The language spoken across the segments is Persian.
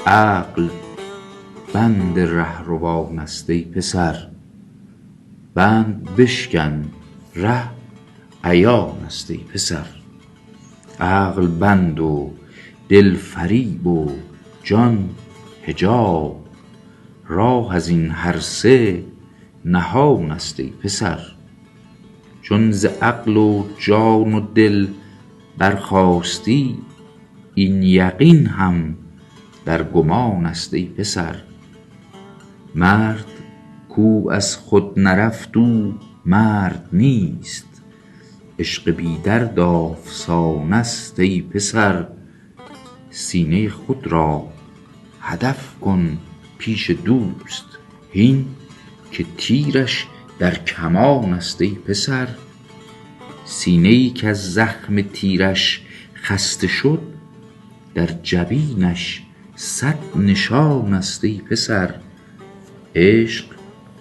عقل بند رهروان است ای پسر، بند بشکن ره عیان است ای پسر. عقل بند و دل فریب و جان حجاب، راه از این هر سه نهان است ای پسر. چون ز عقل و جان و دل برخاستی، این یقین هم در گمان است ای پسر. مرد کو از خود نرفت او مرد نیست، عشق بی درد آفسانه است ای پسر. سینه خود را هدف کن پیش دوست، هین که تیرش در کمان است ای پسر. سینه ای کز زخم تیرش خسته شد، در جبینش صد نشان است ای پسر. عشق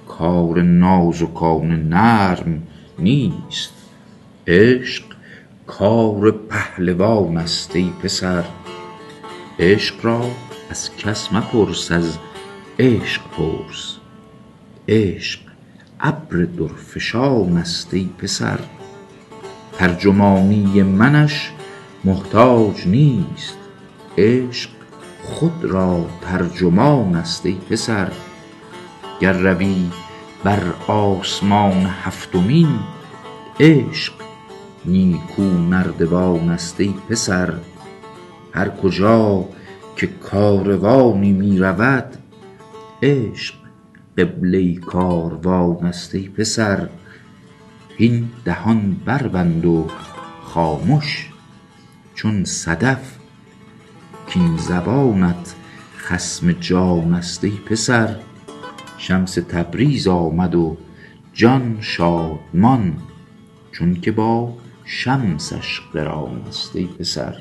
کار نازکان نرم نیست، عشق کار پهلوان است ای پسر. عشق را از کس مپرس، از عشق پرس، عشق ابر درفشان است ای پسر. ترجمانی منش محتاج نیست، عشق خود را ترجمان است ای پسر. گر روی بر آسمان هفتمین، عشق نیکو نردبان است ای پسر. هر کجا که کاروانی می رود، عشق قبله کاروان است ای پسر. هین دهان بربند و خامش چون صدف، کاین زبانت خصم جان است ای پسر. شمس تبریز آمد و جان شادمان، چون که با شمسش قران است ای پسر.